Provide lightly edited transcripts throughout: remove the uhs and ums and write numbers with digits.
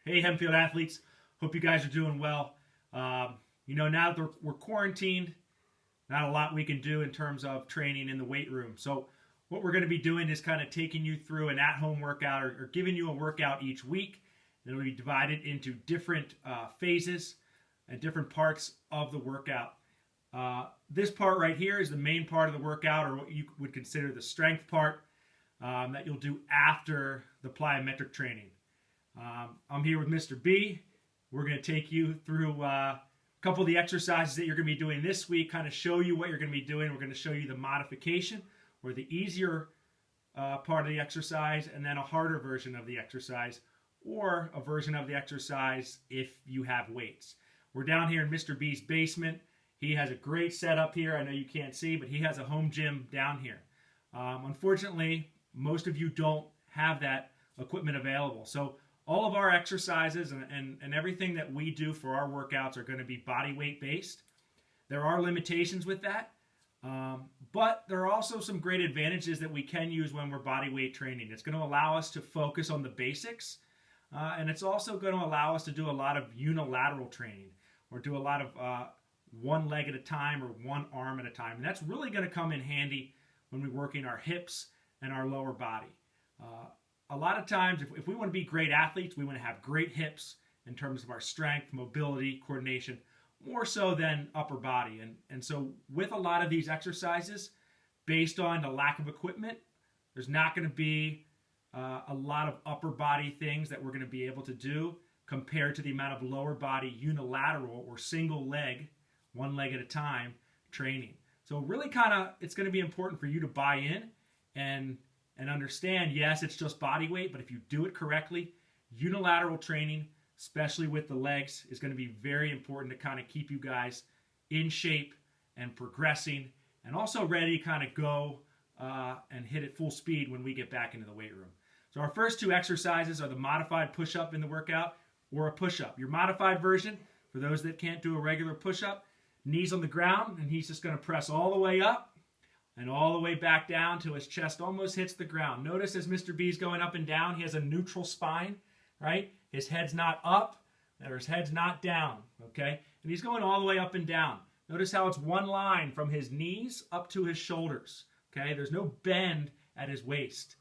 Hey, Hempfield athletes. Hope you guys are doing well. Now that we're quarantined, not a lot we can do in terms of training in the weight room. So, what we're going to be doing is kind of taking you through an at home workout or giving you a workout each week. It'll be divided into different phases and different parts of the workout. This part right here is the main part of the workout, or what you would consider the strength part that you'll do after the plyometric training. I'm here with Mr. B. We're going to take you through a couple of the exercises that you're going to be doing this week, kind of show you what you're going to be doing. We're going to show you the modification or the easier part of the exercise, and then a harder version of the exercise, or a version of the exercise if you have weights. We're down here in Mr. B's basement. He has a great setup here. I know you can't see, but he has a home gym down here. Unfortunately, most of you don't have that equipment available. So all of our exercises and everything that we do for our workouts are going to be body weight based. There are limitations with that, but there are also some great advantages that we can use when we're body weight training. It's going to allow us to focus on the basics, and it's also going to allow us to do a lot of unilateral training, or do a lot of one leg at a time or one arm at a time. And that's really going to come in handy when we're working our hips and our lower body. A lot of times, if we want to be great athletes, we want to have great hips in terms of our strength, mobility, coordination, more so than upper body. And so with a lot of these exercises, based on the lack of equipment, there's not going to be a lot of upper body things that we're going to be able to do compared to the amount of lower body unilateral or single leg, one leg at a time training. So really it's going to be important for you to buy in and understand, yes, it's just body weight, but if you do it correctly, unilateral training, especially with the legs, is going to be very important to kind of keep you guys in shape and progressing, and also ready to kind of go and hit at full speed when we get back into the weight room. So our first two exercises are the modified push-up in the workout, or a push-up. Your modified version, for those that can't do a regular push-up, knees on the ground, and he's just going to press all the way up and all the way back down till his chest almost hits the ground. Notice as Mr. B's going up and down, he has a neutral spine, right? His head's not up, or his head's not down, okay? And he's going all the way up and down. Notice how it's one line from his knees up to his shoulders, okay? There's no bend at his waist.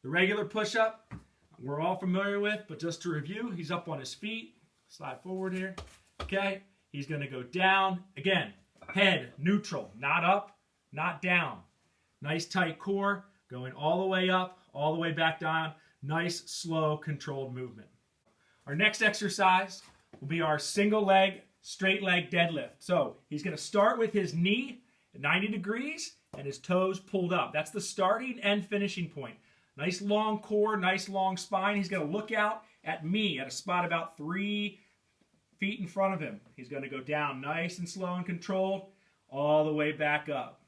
The regular push-up, we're all familiar with, but just to review, he's up on his feet. Slide forward here, okay? He's going to go down. Again, head neutral, not up, not down. Nice tight core, going all the way up, all the way back down. Nice, slow, controlled movement. Our next exercise will be our single leg, straight leg deadlift. So he's going to start with his knee at 90 degrees and his toes pulled up. That's the starting and finishing point. Nice long core, nice long spine. He's going to look out at me at a spot about 3 feet in front of him. He's going to go down nice and slow and controlled all the way back up.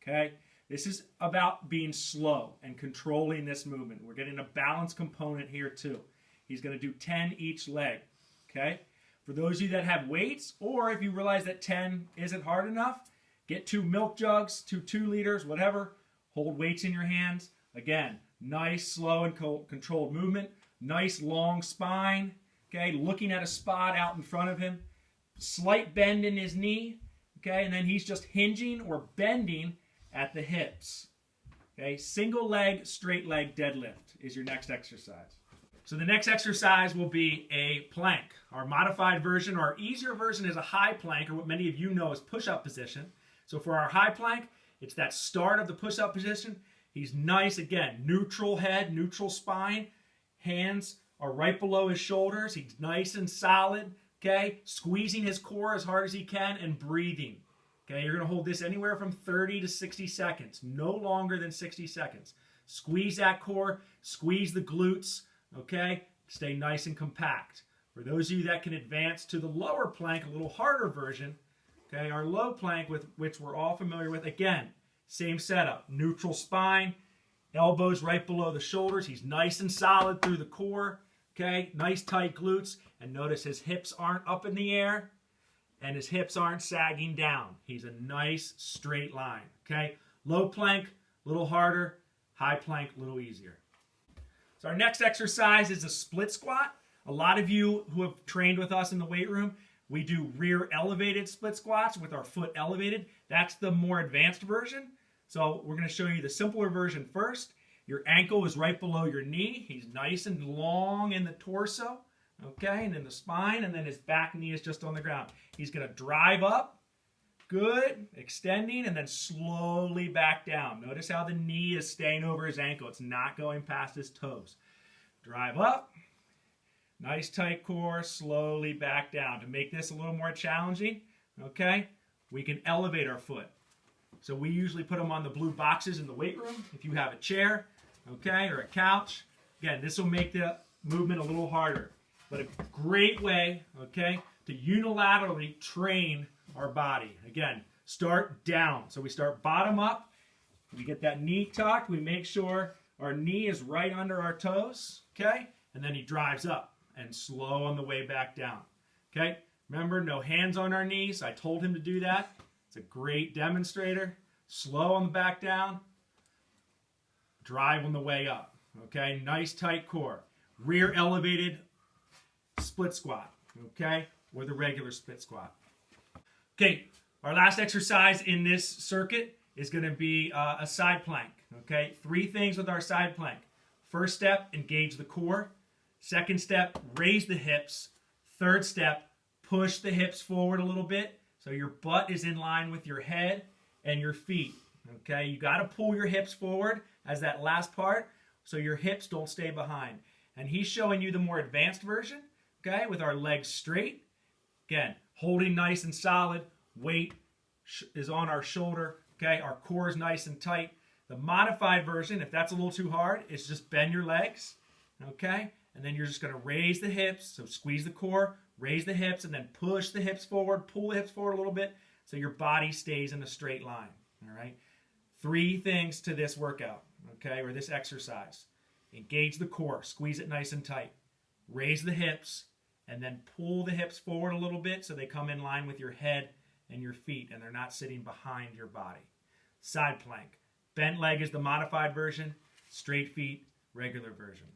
Okay? This is about being slow and controlling this movement. We're getting a balance component here too. He's going to do 10 each leg. Okay? For those of you that have weights, or if you realize that 10 isn't hard enough, get 2 milk jugs, 2 liters, whatever. Hold weights in your hands. Again, nice, slow, and controlled movement. Nice, long spine. Okay, looking at a spot out in front of him. Slight bend in his knee. Okay, and then he's just hinging or bending at the hips. Okay, single leg, straight leg deadlift is your next exercise. So the next exercise will be a plank. Our modified version, our easier version, is a high plank, or what many of you know as push-up position. So for our high plank, it's that start of the push-up position. He's nice, again, neutral head, neutral spine. Hands are right below his shoulders. He's nice and solid, okay? Squeezing his core as hard as he can and breathing. Okay, you're going to hold this anywhere from 30 to 60 seconds, no longer than 60 seconds. Squeeze that core, squeeze the glutes, okay? Stay nice and compact. For those of you that can advance to the lower plank, a little harder version, okay, our low plank, with which we're all familiar with, again, same setup, neutral spine, elbows right below the shoulders. He's nice and solid through the core, okay? Nice tight glutes, and notice his hips aren't up in the air, and his hips aren't sagging down. He's a nice straight line, okay? Low plank, a little harder. High plank, a little easier. So our next exercise is a split squat. A lot of you who have trained with us in the weight room, we do rear elevated split squats with our foot elevated. That's the more advanced version. So we're going to show you the simpler version first. Your ankle is right below your knee. He's nice and long in the torso, okay, and in the spine, and then his back knee is just on the ground. He's going to drive up, good, extending, and then slowly back down. Notice how the knee is staying over his ankle. It's not going past his toes. Drive up, nice tight core, slowly back down. To make this a little more challenging, okay, we can elevate our foot. So we usually put them on the blue boxes in the weight room. If you have a chair, okay, or a couch, again, this will make the movement a little harder. But a great way, okay, to unilaterally train our body. Again, start down. So we start bottom up. We get that knee tucked. We make sure our knee is right under our toes, okay? And then he drives up and slow on the way back down, okay? Remember, no hands on our knees. I told him to do that. It's a great demonstrator. Slow on the back down. Drive on the way up, okay? Nice tight core. Rear elevated split squat, okay? Or the regular split squat. Okay, our last exercise in this circuit is going to be a side plank, okay? 3 things with our side plank. First step, engage the core. Second step, raise the hips. Third step, push the hips forward a little bit so your butt is in line with your head and your feet, okay? You got to pull your hips forward as that last part so your hips don't stay behind. And he's showing you the more advanced version, okay, with our legs straight. Again, holding nice and solid, weight is on our shoulder, okay, our core is nice and tight. The modified version, if that's a little too hard, is just bend your legs, okay, and then you're just going to raise the hips, so squeeze the core, raise the hips, and then push the hips forward, pull the hips forward a little bit, so your body stays in a straight line, all right? 3 things to this workout, okay, or this exercise. Engage the core, squeeze it nice and tight, raise the hips, and then pull the hips forward a little bit so they come in line with your head and your feet and they're not sitting behind your body. Side plank. Bent leg is the modified version. Straight feet, regular version.